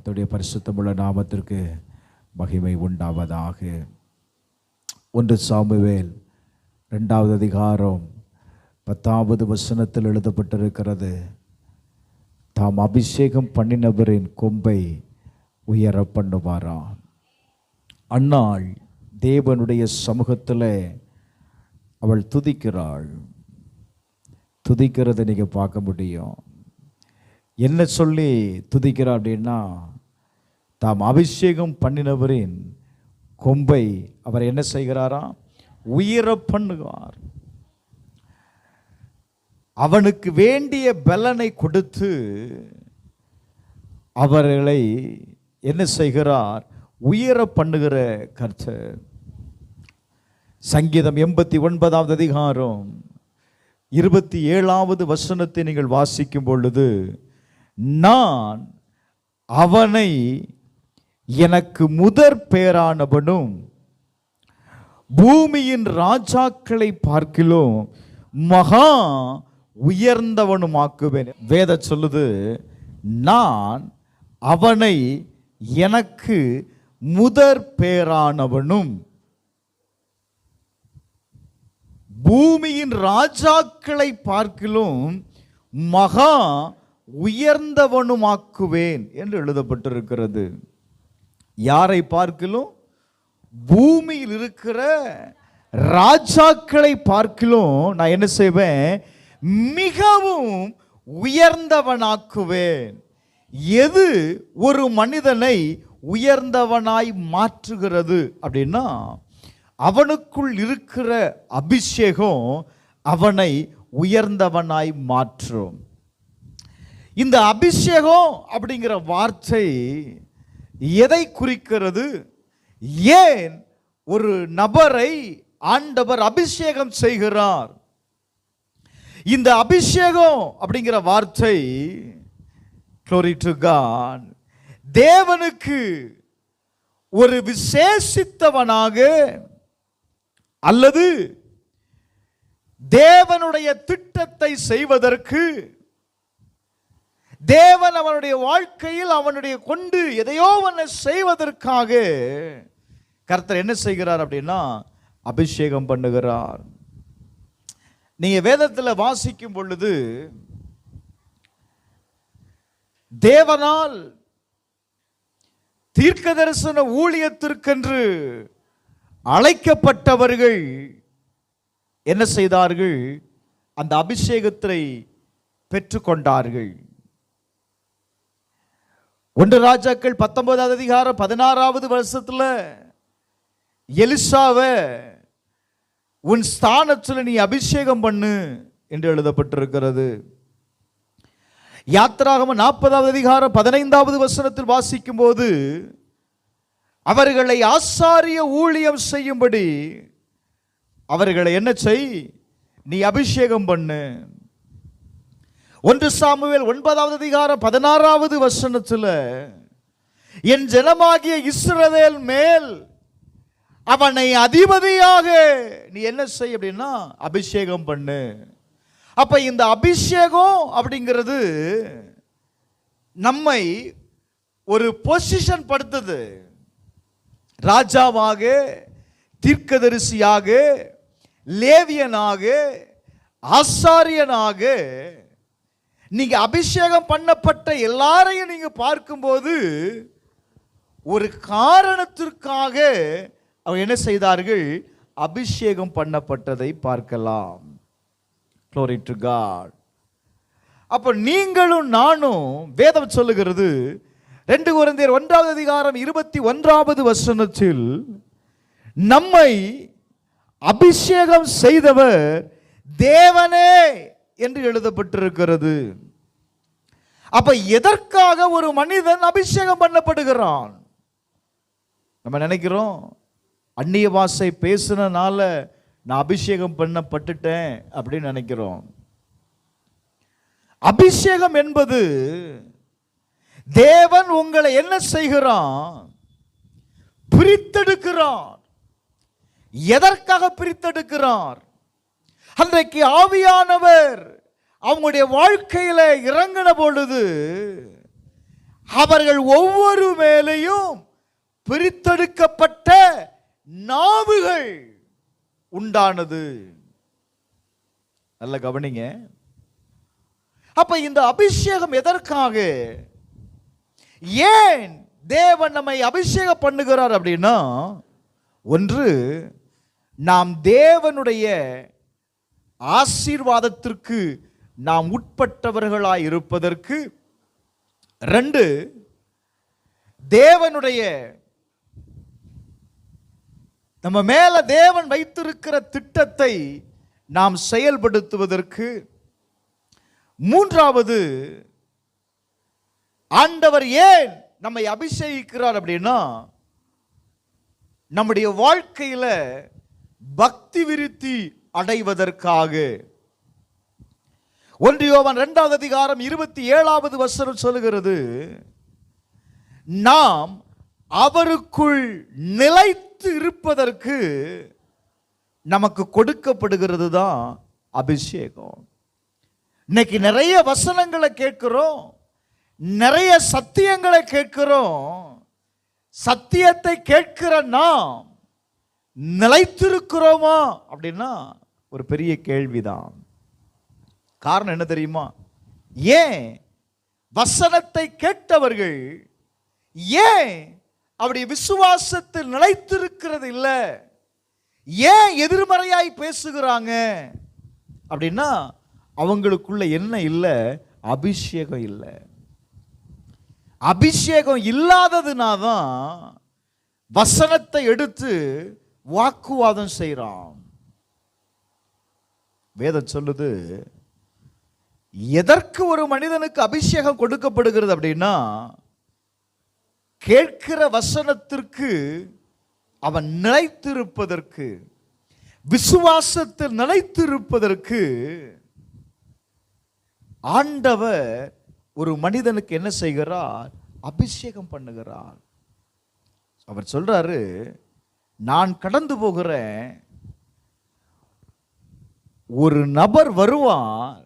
கர்த்தருடைய பரிசுத்தமுள்ள நாமத்திற்கு மகிமை உண்டாவதாக. 1 சாமுவேல் 2வது அதிகாரம் 10வது வசனத்தில் எழுதப்பட்டிருக்கிறது, தாம் அபிஷேகம் பண்ணினவரின் கொம்பை உயர பண்ணுவாராம். அன்னாள் தேவனுடைய சமூகத்தில் அவள் துதிக்கிறாள். துதிக்கிறதை நீங்கள் பார்க்க முடியும். என்ன சொல்லி துதிக்கிறாள் அப்படின்னா, தாம் அபிஷேகம் பண்ணினவரின் கொம்பை அவர் என்ன செய்கிறாராம்? உயர பண்ணுவார். அவனுக்கு வேண்டிய பலனை கொடுத்து அவர்களை என்ன செய்கிறார்? உயர பண்ணுகிற கர்த்தர். சங்கீதம் 89வது அதிகாரம் 27வது வசனத்தை நீங்கள் வாசிக்கும் பொழுது, நான் அவனை எனக்கு முதற் பேரானவனும் பூமியின் ராஜாக்களை பார்க்கிலும் மகா உயர்ந்தவனுமாக்குவேன். வேத சொல்லுது, நான் அவனை எனக்கு முதற் பேரானவனும் பூமியின் ராஜாக்களை பார்க்கிலும் மகா உயர்ந்தவனுமாக்குவேன் என்று எழுதப்பட்டிருக்கிறது. யாரை பார்க்கிலும்? பூமியில் இருக்கிற ராஜாக்களை பார்க்கிலும் நான் என்ன செய்வேன்? மிகவும் உயர்ந்தவனாக்குவேன். எது ஒரு மனிதனை உயர்ந்தவனாய் மாற்றுகிறது அப்படின்னா, அவனுக்குள் இருக்கிற அபிஷேகம் அவனை உயர்ந்தவனாய் மாற்றும். இந்த அபிஷேகம் அப்படிங்கிற வார்த்தை எதை குறிக்கிறது? ஏன் ஒரு நபரை ஆண்டவர் அபிஷேகம் செய்கிறார்? இந்த அபிஷேகம் அப்படிங்கிற வார்த்தை, glory to God, தேவனுக்கு ஒரு விசேஷித்தவனாக அல்லது தேவனுடைய திட்டத்தை செய்வதற்கு, தேவன் அவனுடைய வாழ்க்கையில் அவனுடைய கொண்டு எதையோ ஒன்று செய்வதற்காக கர்த்தர் என்ன செய்கிறார் அப்படின்னா, அபிஷேகம் பண்ணுகிறார். நீங்க வேதத்தில் வாசிக்கும் பொழுது, தேவனால் தீர்க்க தரிசன ஊழியத்திற்கென்று அழைக்கப்பட்டவர்கள் என்ன செய்தார்கள்? அந்த அபிஷேகத்தை பெற்றுக்கொண்டார்கள். 1 ராஜாக்கள் 19வது அதிகாரம் 16வது வருஷத்துல எலிசாவை உன் ஸ்தானத்தில் நீ அபிஷேகம் பண்ணு என்று எழுதப்பட்டிருக்கிறது. யாத்திராகமம் 40வது அதிகாரம் 15வது வசனத்தில் வாசிக்கும் போது, அவர்களை ஆசாரிய ஊழியம் செய்யும்படி அவர்களை என்ன செய்? நீ அபிஷேகம் பண்ணு. 1 சாமுவேல் 9வது அதிகாரம் 16வது வசனத்தில், என் ஜனமாகிய இஸ்ரவேல் மேல் அவனை அதிபதியாக நீ என்ன செய் அப்படின்னா அபிஷேகம் பண்ணு. அப்ப இந்த அபிஷேகம் அப்படிங்கிறது நம்மை ஒரு பொசிஷன் படுத்துது. ராஜாவாக, தீர்க்கதரிசியாக, லேவியனாக, ஆசாரியனாக நீங்க அபிஷேகம் பண்ணப்பட்ட எல்லாரையும் நீங்க பார்க்கும்போது ஒரு காரணத்திற்காக அவங்க என்ன செய்தார்கள்? அபிஷேகம் பண்ணப்பட்டதை பார்க்கலாம். Glory to God. அப்ப நீங்களும் நானும், வேதம் சொல்லுகிறது 2 கொரிந்தியர் 1வது அதிகாரம் 21வது வசனத்தில், நம்மை அபிஷேகம் செய்தவர் தேவனே என்று எழுதப்பட்டிருக்கிறது. அப்ப எதற்காக ஒரு மனிதன் அபிஷேகம் பண்ணப்படுகிறான்? நம்ம நினைக்கிறோம், அந்நிய பாஷை பேசுனனால நான் அபிஷேகம் பண்ணப்பட்டுட்டேன் அப்படின்னு நினைக்கிறோம். அபிஷேகம் என்பது தேவன் உங்களை என்ன செய்கிறான்? பிரித்தெடுக்கிறார். எதற்காக பிரித்தெடுக்கிறார்? அன்றைக்கு ஆவியானவர் அவங்களுடைய வாழ்க்கையில இறங்கின பொழுது அவர்கள் ஒவ்வொரு மேலையும் பிரித்தெடுக்கப்பட்ட நாவுகள் உண்டானது. நல்ல கவனிங்க. அப்ப இந்த அபிஷேகம் எதற்காக, ஏன் தேவன் நம்மை அபிஷேகம் பண்ணுகிறார் அப்படின்னா, ஒன்று, நாம் தேவனுடைய ஆசீர்வாதத்திற்கு நாம் உட்பட்டவர்களாய் இருப்பதற்கு. ரெண்டு, தேவனுடைய நம்ம மேல தேவன் வைத்திருக்கிற திட்டத்தை நாம் செயல்படுத்துவதற்கு. மூன்றாவது, ஆண்டவர் ஏன் நம்மை அபிஷேகிக்கிறார் அப்படின்னா, நம்முடைய வாழ்க்கையில பக்தி விருத்தி அடைவதற்காக. 1 யோவான் 2வது அதிகாரம் 27வது வசனம் சொல்லுகிறது, நாம் அவருக்குள் நிலைத்து இருப்பதற்கு நமக்கு கொடுக்கப்படுகிறது தான் அபிஷேகம். இன்னைக்கு நிறைய வசனங்களை கேட்கிறோம், நிறைய சத்தியங்களை கேட்கிறோம். சத்தியத்தை கேட்கிற நாம் நிலைத்திருக்கிறோமா அப்படின்னா ஒரு பெரிய கேள்விதான். காரணம் என்ன தெரியுமா? ஏன் வசனத்தை கேட்டவர்கள் ஏன் அவருடைய விசுவாசத்தில் நிலைத்திருக்கிறது இல்லை? ஏன் எதிர்மறையாய் பேசுகிறாங்க அப்படின்னா, அவங்களுக்குள்ள என்ன இல்லை? அபிஷேகம் இல்லை. அபிஷேகம் இல்லாததுனாதான் வசனத்தை எடுத்து வாக்குவாதம் செய்கிறான். வேதம் சொல்லுது, எதற்கு ஒரு மனிதனுக்கு அபிஷேகம் கொடுக்கப்படுகிறது அப்படின்னா, கேட்கிற வசனத்திற்கு அவன் நிலைத்திருப்பதற்கு, விசுவாசத்தில் நிலைத்திருப்பதற்கு ஆண்டவர் ஒரு மனிதனுக்கு என்ன செய்கிறார்? அபிஷேகம் பண்ணுகிறார். அவர் சொல்றாரு, நான் கடந்து போகிறேன், ஒரு நபர் வருவார்,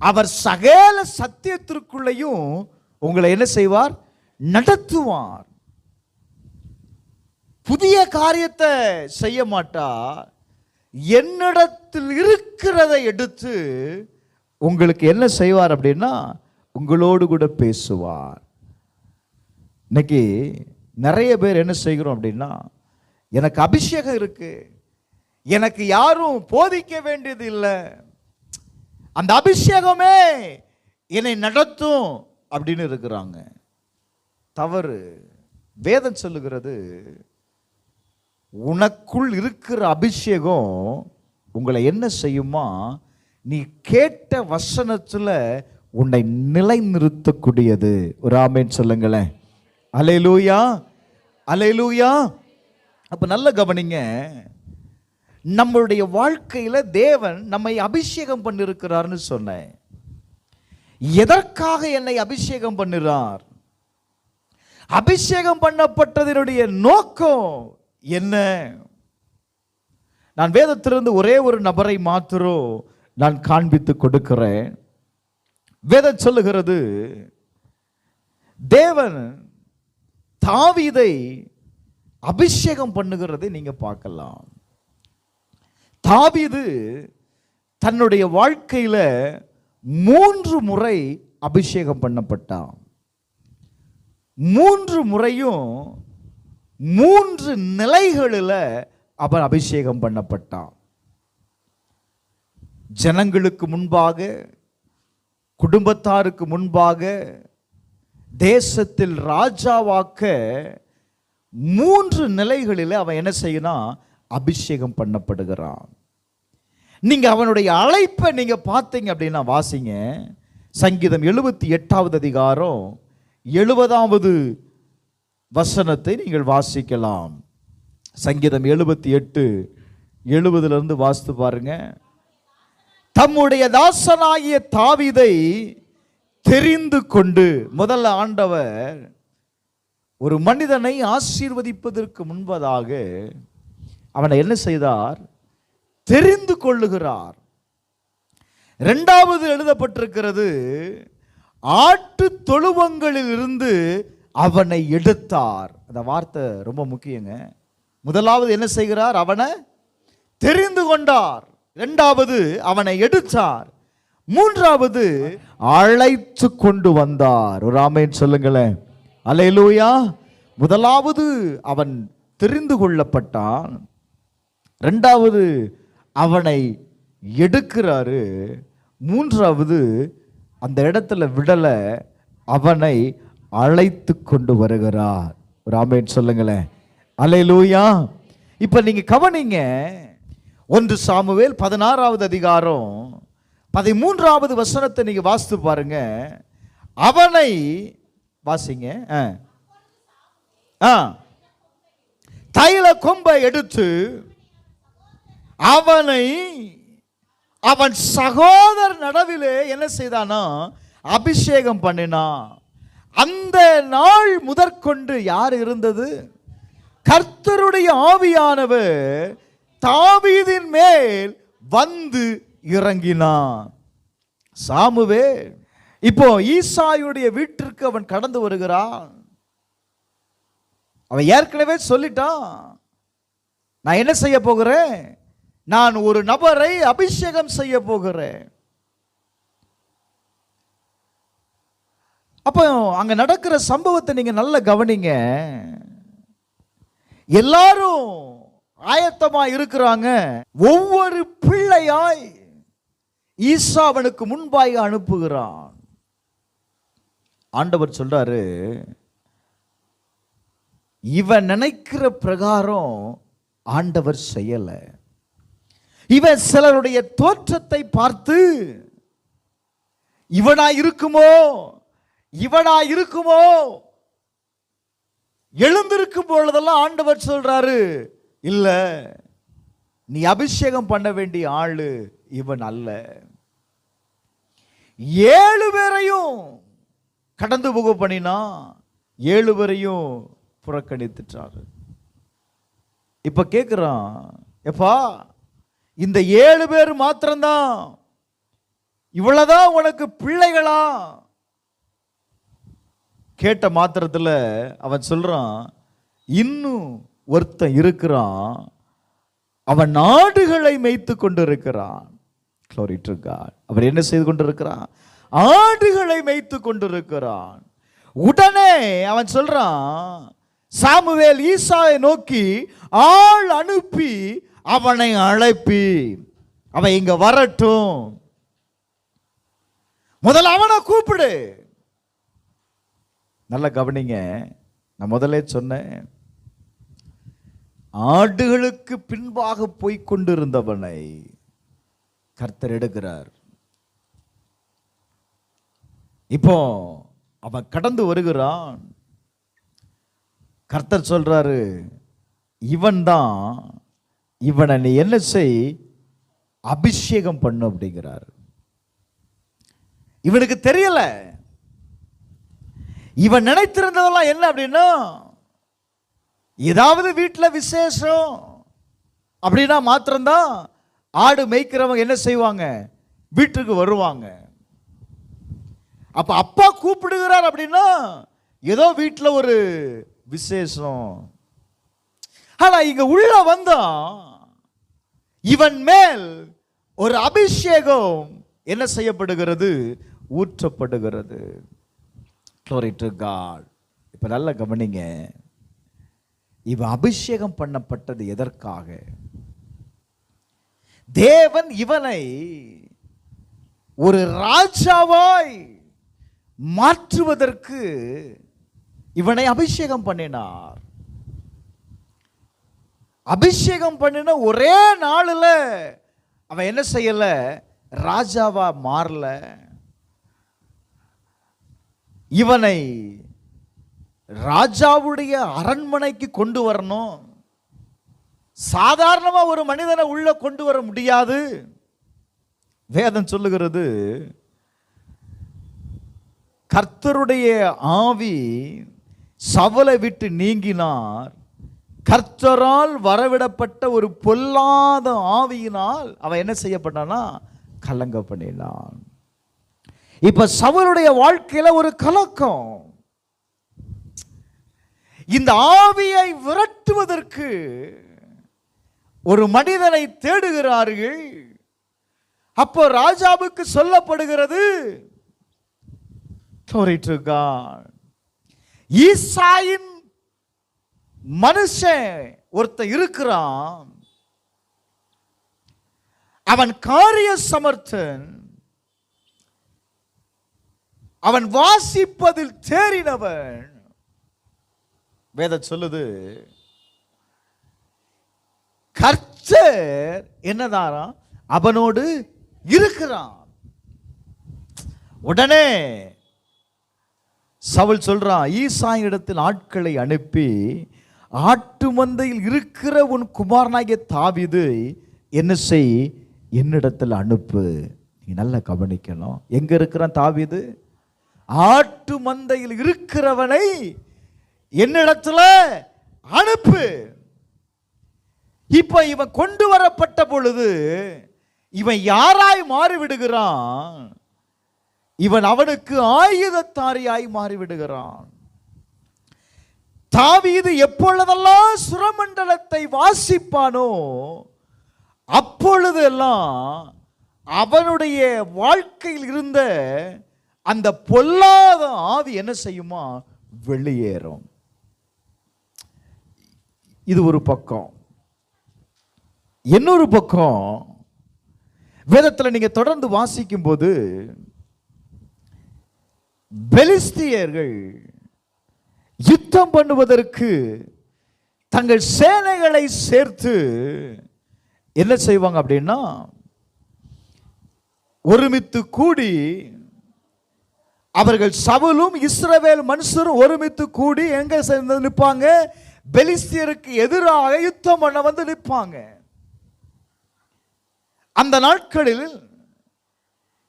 அவர் சகல சத்தியத்திற்குள்ளேயும் உங்களை என்ன செய்வார்? நடத்துவார். புதிய காரியத்தை செய்ய மாட்டார், என்னிடத்தில் இருக்கிறதை எடுத்து உங்களுக்கு என்ன செய்வார் அப்படின்னா, உங்களோடு கூட பேசுவார். இன்னைக்கு நிறைய பேர் என்ன செய்கிறோம் அப்படின்னா, எனக்கு அபிஷேகம் இருக்கு, எனக்கு யாரும் போதிக்க வேண்டியது இல்லை, அந்த அபிஷேகமே என்னை நடத்தும் அப்படின்னு இருக்கிறாங்க. தவறு. வேதம் சொல்லுகிறது, உனக்குள் இருக்கிற அபிஷேகம் உங்களை என்ன செய்யுமா? நீ கேட்ட வசனத்துல உன்னை நிலைநிறுத்தக்கூடியது. ஒரு ஆமென் சொல்லுங்களேன். அல்லேலூயா, அல்லேலூயா. அப்ப நல்ல கவனிங்க, நம்மளுடைய வாழ்க்கையில தேவன் நம்மை அபிஷேகம் பண்ணிருக்கிறார்னு சொன்னேன். எதற்காக என்னை அபிஷேகம் பண்ணுறார்? அபிஷேகம் பண்ணப்பட்டதனுடைய நோக்கம் என்ன? நான் வேதத்திலிருந்து ஒரே ஒரு நபரை மாத்திரம் நான் காண்பித்து கொடுக்கிறேன். வேதம் சொல்லுகிறது, தேவன் தாவீதை அபிஷேகம் பண்ணுகிறதை நீங்க பார்க்கலாம். தாவீது தன்னுடைய வாழ்க்கையில 3 முறை அபிஷேகம் பண்ணப்பட்டான். 3 முறையும் 3 நிலைகளில் அவன் அபிஷேகம் பண்ணப்பட்டான். ஜனங்களுக்கு முன்பாக, குடும்பத்தாருக்கு முன்பாக, தேசத்தில் ராஜாவாக்க 3 நிலைகளில் அவன் என்ன செய்யணும்? அபிஷேகம் பண்ணப்படுகிறான். நீங்க அவனுடைய அழைப்பை நீங்க பார்த்தீங்க அப்படின்னா, வாசிங்க சங்கீதம் 78வது அதிகாரம் 70வது வசனத்தை நீங்கள் வாசிக்கலாம். சங்கீதம் 78:70 வாசித்து பாருங்க. தம்முடைய தாசனாகிய தாவீதை தெரிந்து கொண்டு, முதல்ல ஆண்டவர் ஒரு மனிதனை ஆசீர்வதிப்பதற்கு முன்பதாக அவனை என்ன செய்தார்? தெரிந்து கொள்ளுகிறார். 2வது எழுதப்பட்டிருக்கிறது, ஆட்டு தொழுவங்களில் இருந்து அவனை எடுத்தார். அந்த வார்த்தை ரொம்ப முக்கியங்க. முதலாவது என்ன செய்கிறார்? அவனை தெரிந்து கொண்டார். இரண்டாவது அவனை எடுத்தார். மூன்றாவது அழைத்து கொண்டு வந்தார். ஒரு ஆமென் சொல்லுங்களேன். அல்லேலூயா. முதலாவது அவன் தெரிந்து கொள்ளப்பட்டான். இரண்டாவது அவனை எடுக்கிறாரு. மூன்றாவது அந்த இடத்துல விடல, அவனை அழைத்து கொண்டு வருகிறார். ஒரு ஆமென் சொல்லுங்களேன். அல்லேலூயா. இப்ப நீங்க கவனிங்க. 1 சாமுவேல் 16வது அதிகாரம் 13வது வசனத்தை நீங்க வாசித்து பாருங்க. அவனை வாசிங்க. தைல கொம்பை எடுத்து அவனை அவன் சகோதர நடுவிலே என்ன செய்தானா? அபிஷேகம் பண்ணினான். அந்த நாள் முதற்கொண்டு யார் இருந்தது? கர்த்தருடைய ஆவியானவர் தாவீதின் மேல் வந்து இறங்கினான். சாமுவேல் இப்போ ஈசாயுடைய வீட்டிற்கு அவன் கடந்து வருகிறான். அவன் ஏற்கனவே சொல்லிட்டான், நான் என்ன செய்ய போகிறேன்? நான் ஒரு நபரை அபிஷேகம் செய்ய போகிறேன். அப்போ அங்க நடக்கிற சம்பவத்தை நீங்க நல்ல கவனிங்க. எல்லாரும் ஆயத்தமா இருக்கிறாங்க. ஒவ்வொரு பிள்ளையாய் ஈசாவனுக்கு முன்பாக அனுப்புகிறான். ஆண்டவர் சொல்றாரு, இவன் நினைக்கிற பிரகாரம் ஆண்டவர் செய்யல. இவன் சிலருடைய தோற்றத்தை பார்த்து இவனா இருக்குமோ இவனா இருக்குமோ எழுந்திருக்கும் பொழுதெல்லாம் ஆண்டவர் சொல்றாரு, இல்ல, நீ அபிஷேகம் பண்ண வேண்டிய ஆளு இவன் அல்ல. 7 பேரையும் கடந்து போக பண்ணினா 7 பேரையும் புறக்கணித்துட்டாரு. இப்ப கேட்கிறான், எப்பா இந்த 7 பேர் மாத்திரம்தான், இவ்வளவுதான் உனக்கு பிள்ளைகளா? கேட்ட மாத்திரத்துல அவன் சொல்றான், இன்னும் ஒருத்தன் இருக்கிறான், அவன் நாடுகளை மேய்த்து கொண்டிருக்கிறான். Glory to God. அவர் என்ன செய்து கொண்டிருக்கிறான்? ஆடுகளை மேய்த்து கொண்டிருக்கிறான். உடனே அவன் சொல்றான், சாமுவேல் ஈசாயை நோக்கி ஆள் அனுப்பி அவனை அழைப்பி அவன் இங்க வரட்டும். முதல்ல அவனை கூப்பிடு. நல்ல கவனிங்க. நான் முதல்ல சொன்னேன், ஆடுகளுக்கு பின்பாக போய் கொண்டிருந்தவனை கர்த்தர் எடுக்கிறார். இப்போ அவன் கடந்து வருகிறான். கர்த்தர் சொல்றாரு, இவன் தான், இவனை நீ என்ன செய்? அபிஷேகம் பண்ணு அப்படிங்கிறார். இவனுக்கு தெரியல. இவன் நினைத்திருந்ததெல்லாம் என்ன அப்படின்னா, ஏதாவது வீட்டில் விசேஷம் அப்படின்னா மாத்திரம்தான் ஆடு மேய்க்கிறவங்க என்ன செய்வாங்க? வீட்டுக்கு வருவாங்க. அப்ப அப்பா கூப்பிடுகிறார் அப்படின்னா ஏதோ வீட்டில் ஒரு விசேஷம். ஆனா இங்க உள்ள வந்தா இவன் மேல் ஒரு அபிஷேகம் என்ன செய்யப்படுகிறது? ஊற்றப்படுகிறது. Glory to God. இப்ப நல்ல கவனிங்க. இவன் அபிஷேகம் பண்ணப்பட்டது எதற்காக? தேவன் இவனை ஒரு ராஜாவாய் மாற்றுவதற்கு இவனை அபிஷேகம் பண்ணினார். அபிஷேகம் பண்ணின ஒரே நாளில் அவன் என்ன செய்யல? ராஜாவா மாறல. இவனை ராஜாவுடைய அரண்மனைக்கு கொண்டு வரணும். சாதாரணமா ஒரு மனிதனை உள்ள கொண்டு வர முடியாது. வேதம் சொல்லுகிறது, கர்த்தருடைய ஆவி சவுலை விட்டு நீங்கினார். கர்த்தரால் வரவிடப்பட்ட ஒரு பொல்லாத ஆவியினால் அவன் என்ன செய்யப்பட்டானா? கலங்க பண்ணினான். இப்ப சவுலுடைய வாழ்க்கையில ஒரு கலக்கம். இந்த ஆவியை விரட்டுவதற்கு ஒரு மனிதனை தேடுகிறார்கள். அப்போ ராஜாவுக்கு சொல்லப்படுகிறது, ஈசாயின் மனுஷன் ஒருத்தன் இருக்கிறான், அவன் காரிய சமர்த்தன், அவன் வாசிப்பதில் தேறினவன். வேதம் சொல்லுது, கர்த்தர் என்னதாரா அவனோடு இருக்கிறான். உடனே சவுல் சொல்றான், ஈசாயின் இடத்தில் ஆட்களை அனுப்பி ஆட்டு மந்தையில் இருக்கிற உன் குமாரனாகிய தாவீது என்ன செய், என்னிடத்தில் அனுப்பு. நீ நல்லா கவனிக்கணும், எங்க இருக்கிறான் தாவீது? ஆட்டு மந்தையில் இருக்கிறவனை என்னிடத்துல அனுப்பு. இப்ப இவன் கொண்டு வரப்பட்ட பொழுது இவன் யாராய் மாறிவிடுகிறான்? இவன் அவனுக்கு ஆயுதத்தாரியாய் மாறிவிடுகிறான். தாவீது எப்பொழுதெல்லாம் சுரமண்டலத்தை வாசிப்பானோ அப்பொழுதெல்லாம் அவனுடைய வாழ்க்கையில் இருந்த அந்த பொல்லாத ஆவி என்ன செய்யுமா, வெளியேறும். இது ஒரு பக்கம். இன்னொரு பக்கம், வேதத்தில் நீங்க தொடர்ந்து வாசிக்கும் போது பெலிஸ்தியர்கள் யுத்தம் பண்ணுவதற்கு தங்கள் சேனைகளை சேர்த்து என்ன செய்வாங்க அப்படின்னா, ஒருமித்து கூடி அவர்கள் சவுலும் இஸ்ரவேல் மனுஷரும் ஒருமித்து கூடி எங்க சேர்ந்து நிற்பாங்க, பெலிஸ்தியருக்கு எதிராக யுத்தம் பண்ண வந்து நிற்பாங்க. அந்த நாட்களில்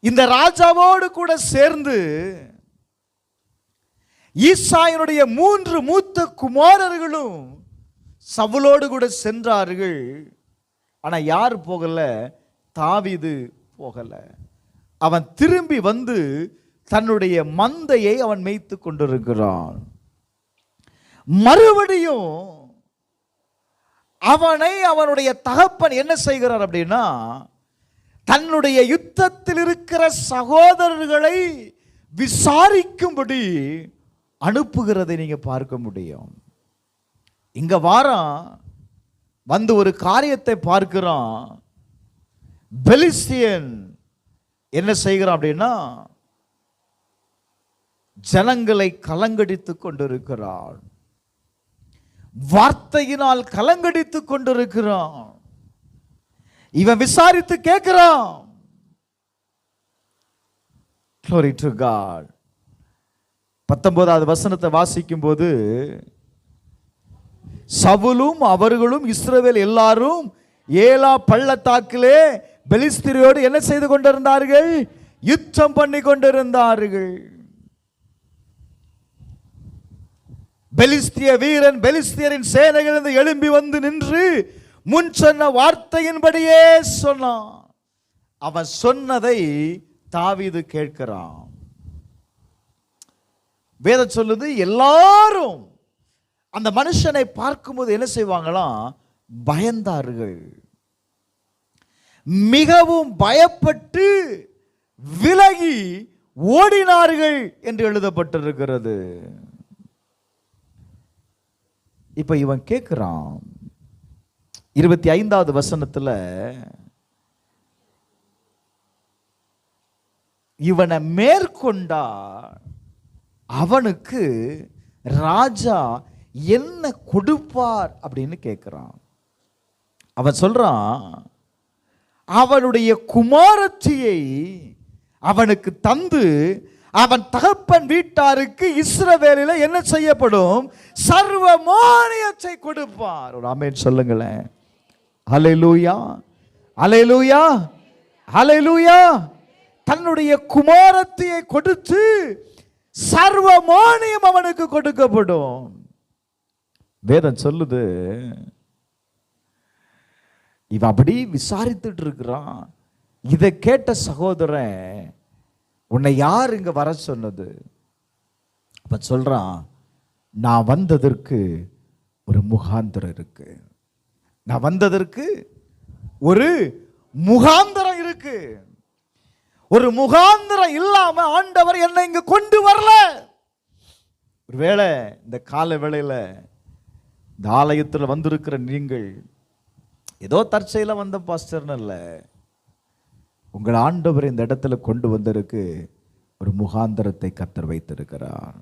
இந்த ராஜாவோடு கூட சேர்ந்து ஈசாயினுடைய 3 மூத்த குமாரர்களும் சவுலோடு கூட சென்றார்கள். ஆனா யார் போகல? தாவீது போகல. அவன் திரும்பி வந்து தன்னுடைய மந்தையை அவன் மேய்த்து கொண்டிருக்கிறான். மறுபடியும் அவனை அவனுடைய தகப்பன் என்ன செய்கிறார் அப்படின்னா, தன்னுடைய யுத்தத்தில் இருக்கிற சகோதரர்களை விசாரிக்கும்படி அனுப்புகிறதை நீங்க பார்க்க முடியும். இங்க வாரம் வந்து ஒரு காரியத்தை பார்க்கிறான். பெலிஸ்தியன் என்ன செய்கிறான் அப்படின்னா, ஜனங்களை கலங்கடித்துக் கொண்டிருக்கிறான், வார்த்தையினால் கலங்கடித்துக் கொண்டிருக்கிறான். இவன் விசாரித்து கேட்கிறான். Glory to God. 19வது வசனத்தை வாசிக்கும் போது, சவுலும் அவர்களும் இஸ்ரவேல் எல்லாரும் ஏலா பள்ளத்தாக்கிலே பெலிஸ்தியரோடு என்ன செய்து கொண்டிருந்தார்கள்? யுத்தம் பண்ணி கொண்டிருந்தார்கள். பெலிஸ்திய வீரன் பெலிஸ்தியரின் சேனைகளிலிருந்து எழும்பி வந்து நின்று முன் சொன்ன வார்த்தையின்படியே சொன்னான். அவன் சொன்னதை தாவீது கேட்கிறான். வேதம் சொல்லுது, எல்லாரும் அந்த மனுஷனை பார்க்கும்போது என்ன செய்வாங்களாம்? பயந்தார்கள். மிகவும் பயப்பட்டு விலகி ஓடினார்கள் என்று எழுதப்பட்டிருக்கிறது. இப்ப இவன் கேட்கிறான் 25வது வசனத்துல, இவனை மேற்கொண்டா அவனுக்கு ராஜா என்ன கொடுப்பார் அப்படின்னு கேட்கிறான். அவன் சொல்றான், அவனுடைய குமாரத்தியை அவனுக்கு தந்து அவன் தகப்பன் வீட்டாருக்கு இஸ்ரவேலில் என்ன செய்யப்படும்? சர்வ மானியத்தை கொடுப்பார். ஒரு ஆமென் சொல்லுங்களேன். ஹல்லேலூயா, ஹல்லேலூயா, ஹல்லேலூயா. தன்னுடைய குமாரத்தியை கொடுத்து சர்வ மானியம் அவனுக்கு கொடுக்கப்படும். வேதம் சொல்லுது, இவன் அப்படி விசாரித்துட்டு இருக்கிறான். இதை கேட்ட சகோதரன் உன்னை யார் இங்க வர சொன்னது? அப்ப சொல்றான், நான் வந்ததற்கு ஒரு முகாந்திரம் இருக்கு. நான் வந்ததற்கு ஒரு முகாந்திரம் இருக்கு. ஒரு முகாந்திரம் இல்லாம ஆண்டவர் என்னை இங்க கொண்டு வரல. ஒருவேளை இந்த கால வேளையில இந்த ஆலயத்தில் வந்திருக்கிற நீங்கள் ஏதோ தற்செயல வந்த பாஸ்டர்னு இல்லை, உங்கள் ஆண்டவர் இந்த இடத்துல கொண்டு வந்திருக்கு ஒரு முகாந்திரத்தை கர்த்தர் வைத்திருக்கிறார்.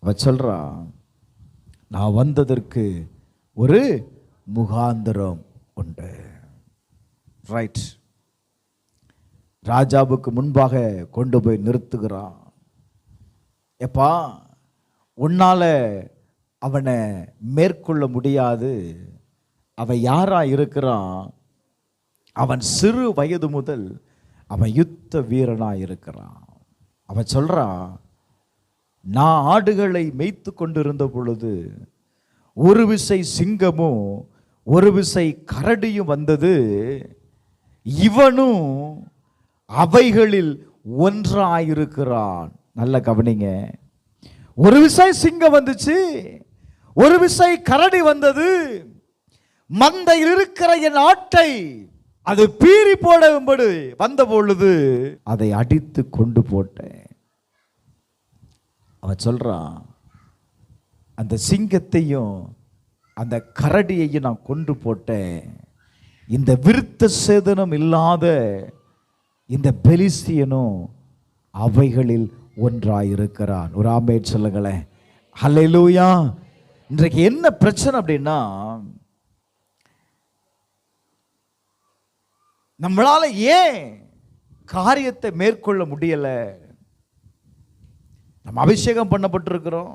அவ சொல்றான், நான் வந்ததற்கு ஒரு முகாந்திரம் உண்டு. ரைட். ராஜாவுக்கு முன்பாக கொண்டு போய் நிறுத்துகிறான். எப்பா, உன்னால அவனை மேற்கொள்ள முடியாது. அவன் யாரா இருக்கிறான்? அவன் சிறு வயது முதல் அவன் யுத்த வீரனா இருக்கிறான். அவன் சொல்றான், நான் ஆடுகளை மேய்த்து கொண்டிருந்த பொழுது ஒரு விசை சிங்கமும் ஒரு விசை கரடியும் வந்தது. இவனும் அவைகளில் ஒன்றாயிருக்கிறான். நல்ல கவனிங்க. ஒரு விசை சிங்கம் வந்துச்சு, ஒரு விசை கரடி வந்தது. மந்தையில் இருக்கிற என் ஆட்டை அது பீறி போடும்படி வந்த பொழுது அதை அடித்து கொண்டு போட்டேன். அவன் சொல்றான், அந்த சிங்கத்தையும் அந்த கரடியையும் நான் கொண்டு போட்டேன். இந்த விருத்த சேதனம் இல்லாத இந்த பெலிஸ்தியனும் அவைகளில் ஒன்றாயிருக்கிறான். ஒரு ஆமென் சொல்லுங்களேன். ஹல்லேலூயா. இன்றைக்கு என்ன பிரச்சனை அப்படின்னா, நம்மளால ஏன் காரியத்தை மேற்கொள்ள முடியல? நம்ம அபிஷேகம் பண்ணப்பட்டிருக்கிறோம்,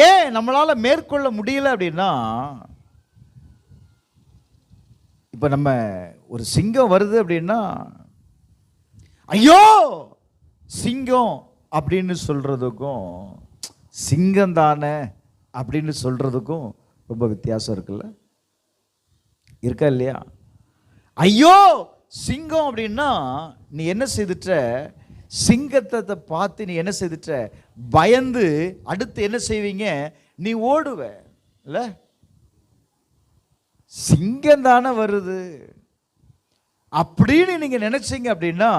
ஏன் நம்மளால மேற்கொள்ள முடியல அப்படின்னா, இப்ப நம்ம ஒரு சிங்கம் வருது அப்படின்னா, ஐயோ சிங்கம் அப்படின்னு சொல்றதுக்கும் சிங்கம் தானே அப்படின்னு சொல்றதுக்கும் ரொம்ப வித்தியாசம் இருக்குல்ல, இருக்கா இல்லையா? ஐயோ சிங்கம் அப்படின்னா நீ என்ன செய்துட்ட? சிங்கத்தை பார்த்து நீ என்ன செய்துட்ட? பயந்து அடுத்து என்ன செய்வீங்க? நீ ஓடுவ இல்ல? சிங்கம் தானே வருது அப்படின்னு நீங்க நினைச்சீங்க அப்படின்னா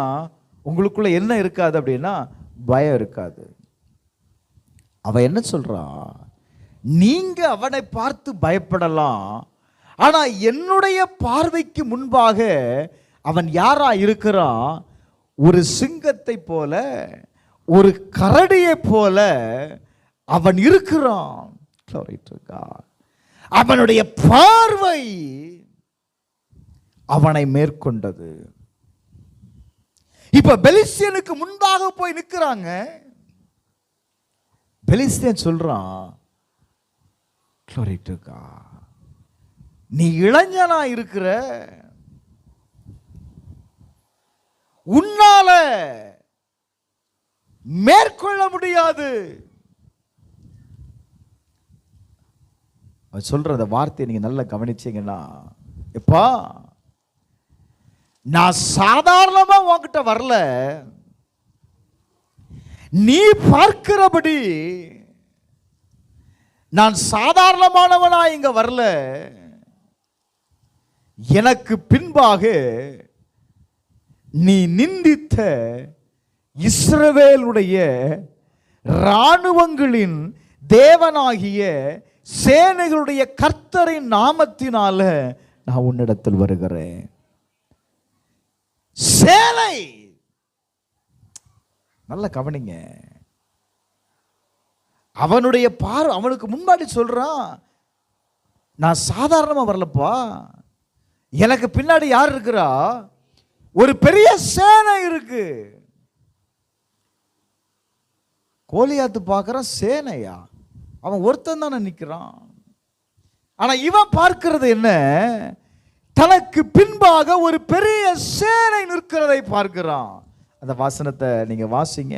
உங்களுக்குள்ள என்ன இருக்காது அப்படின்னா பயம் இருக்காது. அவ என்ன சொல்றா? நீங்க அவனை பார்த்து பயப்படலாம், ஆனா என்னுடைய பார்வைக்கு முன்பாக அவன் யாரா இருக்கிறான்? ஒரு சிங்கத்தை போல, ஒரு கரடியை போல அவன் இருக்கிறான். அவனுடைய பார்வை அவனை மேற்கொண்டது. இப்ப பெலிஸ்தியனுக்கு முன்பாக போய் நிற்கிறாங்க. பெலிஸ்தியன் சொல்றான், நீ இளைஞனா இருக்கிற, உன்னால மேற்கொள்ள முடியாது. சொல்ற அந்த வார்த்தையை நீங்க நல்லா கவனிச்சீங்கன்னா, எப்பா நான் சாதாரணமா உன்கிட்ட வரல, நீ பார்க்கிறபடி நான் சாதாரணமானவனா இங்க வரல. எனக்கு பின்பாக நீ நிந்தித்த இஸ்ரவேலுடைய இராணுவங்களின் தேவனாகிய சேனைகளுடைய கர்த்தரின் நாமத்தினால நான் உன்னிடத்தில் வருகிறேன். சேனை, நல்ல கவனிங்க. அவனுடைய அவனுக்கு முன்னாடி சொல்றான், நான் சாதாரணமா வரலப்பா, எனக்கு பின்னாடி யார் இருக்கிறா? ஒரு பெரிய சேனை இருக்கு. கோலியாத்து பார்க்கறான், சேனையா? அவன் ஒருத்தன் தானே நிற்கிறான். ஆனா இவன் பார்க்கிறது என்ன? தனக்கு பின்பாக ஒரு பெரிய சேனை நிற்கிறதை பார்க்கிறான். அந்த வாசனத்தை நீங்க வாசிங்க.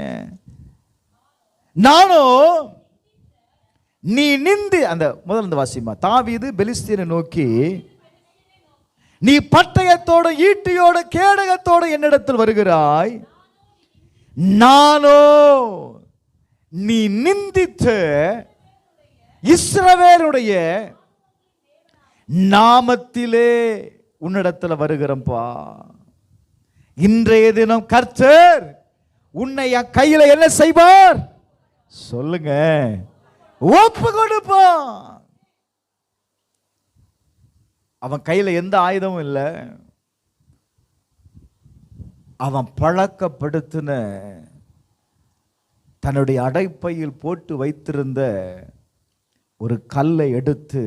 நானும் நீ நிந்தி, அந்த முதல்ல வாசிமா. தாவீது பெலிஸ்தியனை நோக்கி, நீ பட்டயத்தோடு ஈட்டியோடு கேடகத்தோடு என்னிடத்தில் வருகிறாய், நானோ நீ நிந்தித்த இஸ்ரவேலுடைய நாமத்திலே உன்னிடத்தில் வருகிறப்பா. இன்றைய தினம் கர்த்தர் உன்னை என் கையில என்ன செய்வார் சொல்லுங்க, ஒப்பு கொடுப்பான். அவன் கையில எந்த ஆயுதமும் இல்லை. அவன் பழக்கப்படுத்தின தன்னுடைய அடைப்பையில் போட்டு வைத்திருந்த ஒரு கல்லை எடுத்து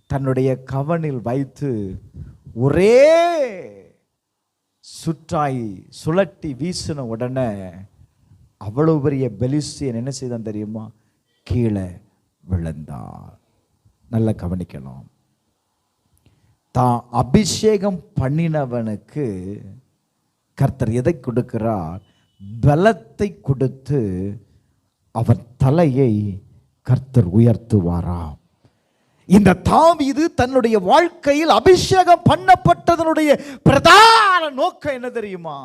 தன்னுடைய கவனில் வைத்து ஒரே சுற்றாய் சுழட்டி வீசின உடனே அவ்வளவு பெரிய பெலிஸ்தியன் என்ன செய்தான் தெரியுமா? கீழே விழுந்தான். நல்லா கவனிக்கணும். தான் அபிஷேகம் பண்ணினவனுக்கு கர்த்தர் எதை கொடுக்கிறார்? பலத்தை கொடுத்து அவன் தலையை கர்த்தர் உயர்த்துவாராம். இந்த தாவீது தன்னுடைய வாழ்க்கையில் அபிஷேகம் பண்ணப்பட்டதனுடைய பிரதான நோக்கம் என்ன தெரியுமா?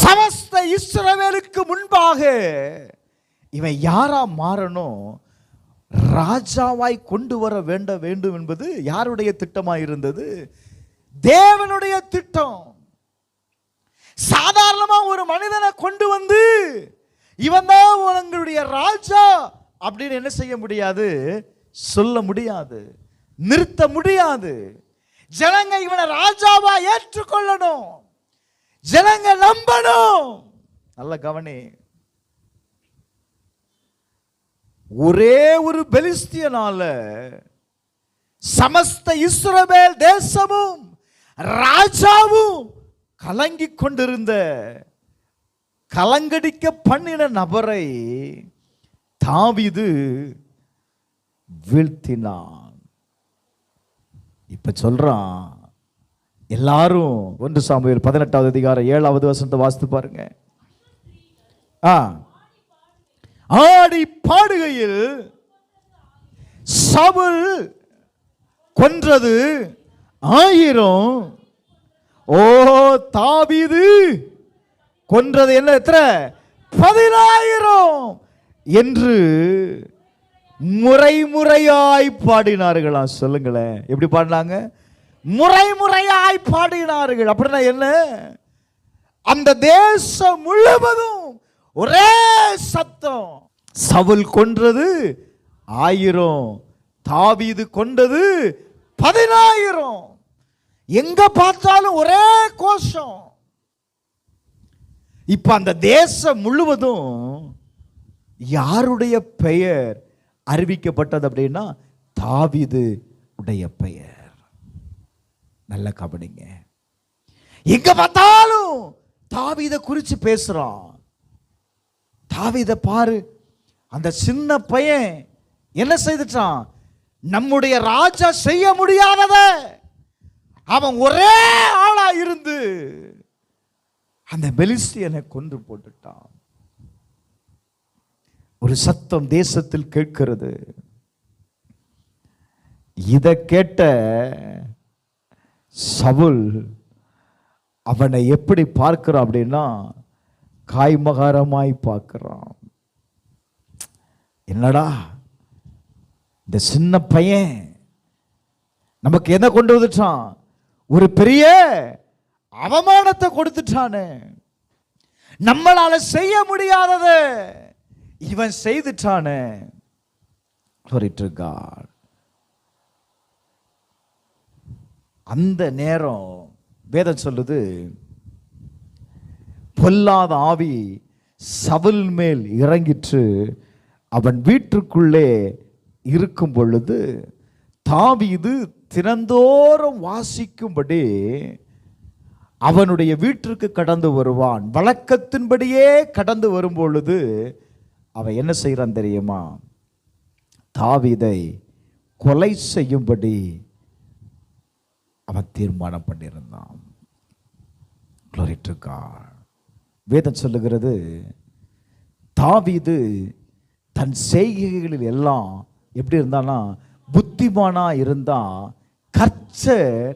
சமஸ்த இஸ்ரவேலுக்கு முன்பாக இவன் யாரா மாறணும்? ராஜாவாய் கொண்டு வர வேண்டும் என்பது யாருடைய திட்டமாய் இருந்தது? தேவனுடைய திட்டம். சாதாரணமா ஒரு மனிதனை கொண்டு வந்து இவன் தான் உங்களுடைய ராஜா அப்படின்னு என்ன செய்ய முடியாது, சொல்ல முடியாது, நிறுத்த முடியாது. ஜனங்க இவனை ராஜாவா ஏற்றுக்கொள்ளணும், ஜனங்க நம்பணும். நல்ல கவனி. ஒரே ஒரு பெலிஸ்தியனால சமஸ்த இஸ்ரவேல் தேசமும் ராஜாவும் கலங்கி கொண்டிருந்த கலங்கடிக்க பண்ணின நபரை தாவீது வீழ்த்தினான். இப்ப சொல்றான், எல்லாரும் 1 சாமுவேல் 18வது அதிகாரம் 7வது வசனத்தை வாசித்து பாருங்க. ஆடி பாடுகையில் சவுல் கொன்றது 1000, ஓ தாவீது கொன்றது என்ன எத்தனை? 10000 என்று முறையாய் பாடினார்களாம். சொல்லுங்களேன், எப்படி பாடினாங்க? முறையாய் பாடினார்கள். அப்படின்னா என்ன? அந்த தேசம் முழுவதும் ஒரே சத்தம். சவுல் கொன்றது 1000, தாவீது கொண்டது 10000. எங்க பார்த்தாலும் ஒரே கோஷம். இப்ப அந்த தேசம் முழுவதும் யாருடைய பெயர் அறிவிக்கப்பட்டது அப்படின்னா தாவீது உடைய பெயர். நல்ல கவனிங்க. எங்க பார்த்தாலும் தாவீதை குறித்து பேசுறான். தாவீதை பாரு, அந்த சின்ன பையன் என்ன செய்துட்டான்? நம்முடைய ராஜா செய்ய முடியாதத அவன் ஒரே ஆளா இருந்து அந்த பெலிஸ்தியனை கொன்று போட்டுட்டான். ஒரு சத்தம் தேசத்தில் கேட்கிறது. இதை கேட்ட சவுல் அவனை எப்படி பார்க்கிறான் அப்படின்னா காய்மகாரமாய் பார்க்கிறான். என்னடா இந்த சின்ன பையன் நமக்கு என்ன கொண்டு வந்துட்டான்? ஒரு பெரிய அவமானத்தை கொடுத்துட்டானே. நம்மளால செய்ய முடியாதத இவன் செய்துட்டானே. Glory to God. அந்த நேரம் வேதம் சொல்லுது, பொல்லாத ஆவி சவுல் மேல் இறங்கிற்று. அவன் வீட்டுக்குள்ளே இருக்கும் பொழுது தாவீது தினந்தோறும் வாசிக்கும்படி அவனுடைய வீட்டிற்கு கடந்து வருவான். வழக்கத்தின்படியே கடந்து வரும் பொழுது அவன் என்ன செய்கிறான் தெரியுமா? தாவீதை கொலை செய்யும்படி அவன் தீர்மானம் பண்ணியிருந்தான். Glory to God. வேதம் சொல்லுகிறது, தாவீது தன் செய்கைகளில் எல்லாம் எப்படி இருந்தானா புத்திமானா இருந்தான். கர்த்தர்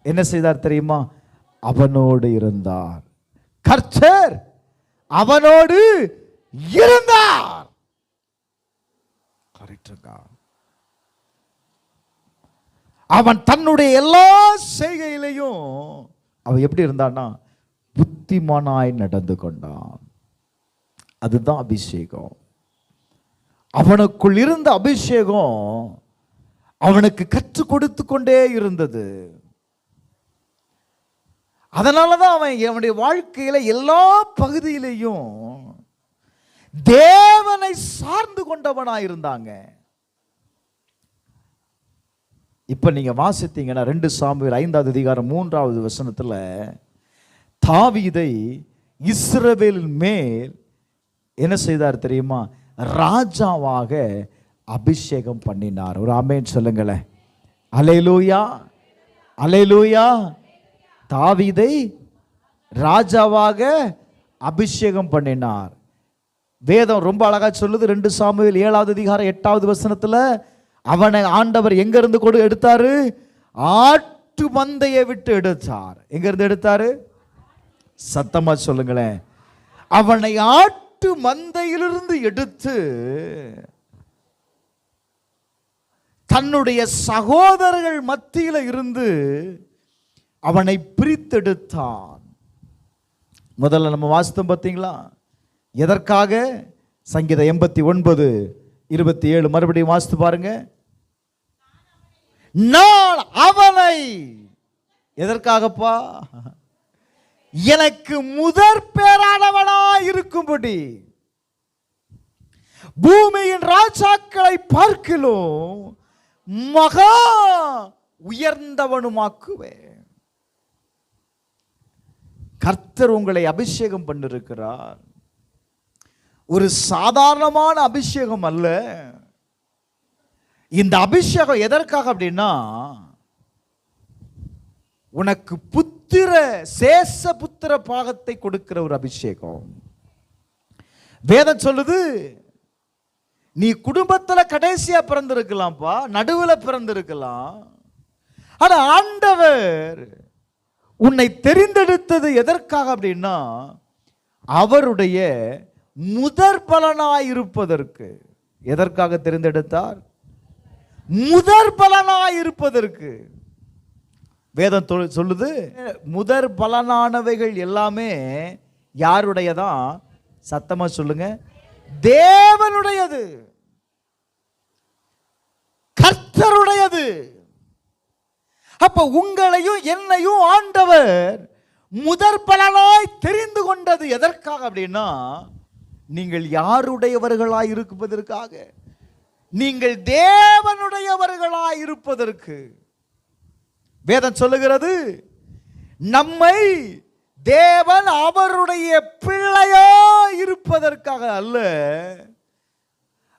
என்ன செய்தார் தெரியுமா? அவனோடு இருந்தார். கர்த்தர் அவனோடு இருந்தார். அவன் தன்னுடைய எல்லா செய்கையிலையும் அவன் எப்படி இருந்தான்னா புத்திமானாய் நடந்து கொண்டான். அதுதான் அபிஷேகம். அவனுக்குள் இருந்த அபிஷேகம் அவனுக்கு கற்றுக் கொடுத்து கொண்டே இருந்தது. அதனாலதான் அவனுடைய வாழ்க்கையில எல்லா பகுதியிலையும் தேவனை சார்ந்து கொண்டவனாயிருந்தாங்க. இப்ப நீங்க வாசித்தீங்கன்னா 2 சாமுவேல் 5வது அதிகாரம் 3வது வசனத்துல தாவீதை இஸ்ரவேலின் மேல் என்ன செய்தார் தெரியுமா? ராஜாவாக அபிஷேகம் பண்ணினார். ஒரு ஆமென் சொல்லுங்களேன். அல்லேலூயா, அல்லேலூயா. தாவீதை ராஜாவாக அபிஷேகம் பண்ணினார். வேதம் ரொம்ப அழகா சொல்லுது. 2 சாமுவேல் 7வது அதிகாரம் 8வது வசனத்துல அவனை ஆண்டவர் எங்க இருந்து எடுத்தாரு? ஆட்டு மந்தையை விட்டு எடுத்தார். எங்க இருந்து எடுத்தாரு? சத்தமா சொல்லுங்களேன். அவனை ஆட்டு மந்தையிலிருந்து எடுத்து தன்னுடைய சகோதரர்கள் மத்தியில இருந்து அவனை பிரித்தெடுத்தான். முதல்ல நம்ம வாசித்தோம் பார்த்தீங்களா? எதற்காக? சங்கீதம் 89:27 மறுபடியும் வாசித்து பாருங்க. நான் அவனை எதற்காகப்பா? எனக்கு முதற் பேரானவனாய் இருக்கும்படி பூமியின் ராஜாக்களை பார்க்கிலும் மகா உயர்ந்தவனுமாக்குவேன். கர்த்தர் உங்களை அபிஷேகம் பண்ணிருக்கிறார். ஒரு சாதாரணமான அபிஷேகம் அல்ல. இந்த அபிஷேகம் எதற்காக அப்படின்னா உனக்கு சேஷ புத்திர பாகத்தை கொடுக்கிற ஒரு அபிஷேகம். வேதம் சொல்லுது, நீ குடும்பத்தில் கடைசியா பிறந்திருக்கலாம்ப்பா, நடுவில் பிறந்திருக்கலாம். ஆனா ஆண்டவர் உன்னை தெரிந்தெடுத்தது எதற்காக அப்படின்னா அவருடைய முதற் பலனாய் இருப்பதற்கு. எதற்காக தெரிந்தெடுத்தார்? முதற் பலனாய் இருப்பதற்கு. வேதம் சொல்லுது, முதற் பலனானவைகள் எல்லாமே யாருடையதான்? சத்தமா சொல்லுங்க, தேவனுடையது, கர்த்தருடையது. அப்ப உங்களையும் என்னையும் ஆண்டவர் முதற் பலனாய் தெரிந்து கொண்டது எதற்காக அப்படின்னா நீங்கள் யாருடையவர்களாய் இருப்பதற்காக, நீங்கள் தேவனுடையவர்களாய் இருப்பதற்கு. வேதம் சொல்லுகிறது, நம்மை தேவன் அவருடைய பிள்ளையாய் இருப்பதற்காக அல்ல,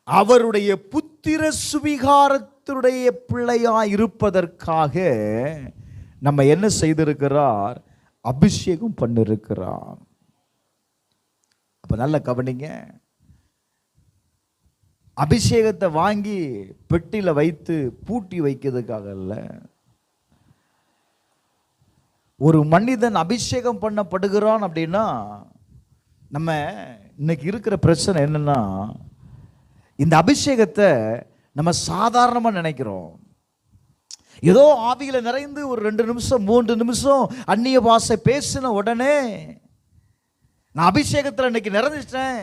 அவருடைய புத்திர சுவிகாரத்துடைய பிள்ளையாய் இருப்பதற்காக நம்ம என்ன செய்திருக்கிறார்? அபிஷேகம் பண்ணிருக்கிறார். அப்ப நல்ல கவனிங்க. அபிஷேகத்தை வாங்கி பெட்டியில வைத்து பூட்டி வைக்கிறதுக்காக அல்ல. ஒரு மனிதன் அபிஷேகம் பண்ணப்படுகிறான் அப்படின்னா நம்ம இன்னைக்கு இருக்கிற பிரச்சனை என்னன்னா இந்த அபிஷேகத்தை நம்ம சாதாரணமா நினைக்கிறோம். ஏதோ ஆவியில நிறைந்து ஒரு 2 நிமிஷம் 3 நிமிஷம் அந்நிய பாஷை பேசின உடனே நான் அபிஷேகத்தில் இன்னைக்கு நிறைஞ்சிட்டேன்,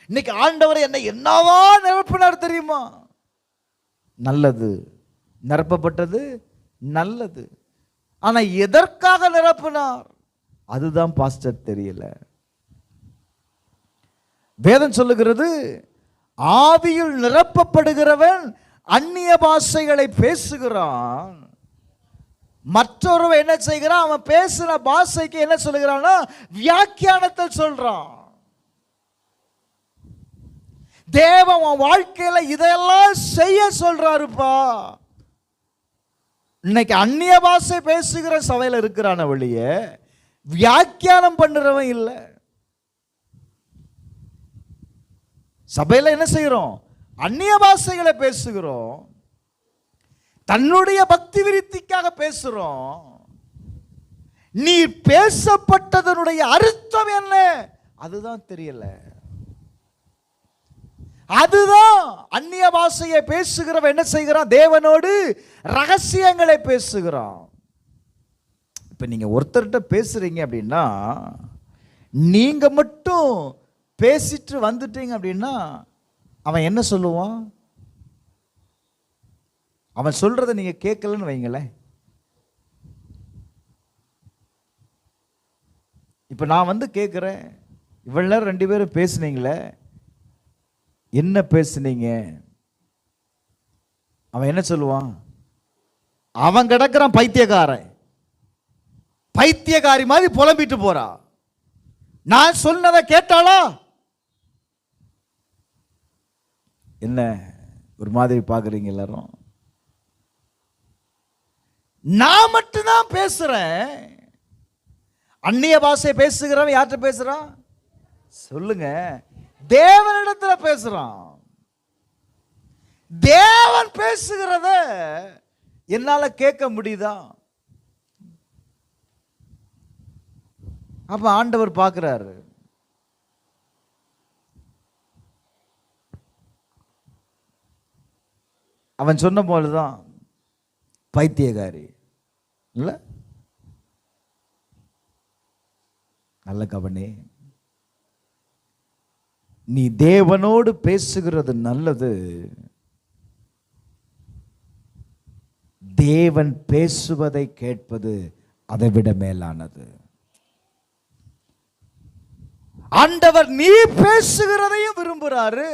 இன்னைக்கு ஆண்டவர் என்னை என்னவா நிரப்பினார் தெரியுமா? நல்லது, நிரப்பப்பட்டது நல்லது. ஆனா எதற்காக நிரப்பினார் அதுதான் பாஸ்டர் தெரியல. வேதம் சொல்லுகிறது, ஆவியில் நிரப்பப்படுகிறவன் அந்நிய பாஷைகளை பேசுகிறான். மற்றொருவன் என்ன செய்கிறான்? அவன் பேசுற பாஷைக்கு என்ன சொல்லுகிறான்னா வியாக்கியானத்தை சொல்றான். தேவன் உன் வாழ்க்கையில இதெல்லாம் செய்ய சொல்றாருப்பா. இன்னைக்கு அந்நிய பாஷை பேசுகிற சபையில இருக்கிறான வழிய வியாக்கியானம் பண்ணுறவன் இல்லை. சபையில என்ன செய்கிறோம்? அந்நிய பாஷைகளை பேசுகிறோம், தன்னுடைய பக்தி விருத்திக்காக பேசுறோம். நீ பேசப்பட்டதனுடைய அர்த்தம் என்ன அதுதான் தெரியல. அதுதான் அந்நிய பாஷையை பேசுகிறவன் என்ன செய்கிறான்? தேவனோடு ரகசியங்களை பேசுகிறான். இப்ப நீங்க ஒருத்தர்கிட்ட பேசுறீங்க அப்படின்னா, நீங்க மட்டும் பேசிட்டு வந்துட்டீங்க அப்படின்னா அவன் என்ன சொல்லுவான்? அவன் சொல்றதை நீங்க கேட்கலன்னு வைங்களேன். இப்ப நான் வந்து கேட்கிறேன், இவ்வளவு நேரம் 2 பேரும் பேசுனீங்களே, என்ன பேசுனீங்க? அவன் என்ன சொல்லுவான்? அவன் கிடக்கிறான் பைத்தியக்காரன், பைத்தியக்காரி மாதிரி புலம்பிட்டு போறா. நான் சொன்னதை கேட்டாளா? என்ன ஒரு மாதிரி பாக்குறீங்க எல்லாரும்? நான் மட்டும்தான் பேசுறேன். அந்நிய பாஷை பேசுகிறவன் யார்கிட்ட பேசுறான் சொல்லுங்க? தேவனிடத்துல பேசுறான். தேவன் பேசுகிறத என்னால கேட்க முடியுதா? அப்ப ஆண்டவர் பார்க்கிறாரு. அவன் சொன்ன போலதான் பைத்தியக்காரி இல்ல. நல்ல கவனி, நீ தேவனோடு பேசுகிறது நல்லது. தேவன் பேசுவதை கேட்பது அதை விட மேலானது. ஆண்டவர் நீ பேசுகிறதையும் விரும்புகிறாரு,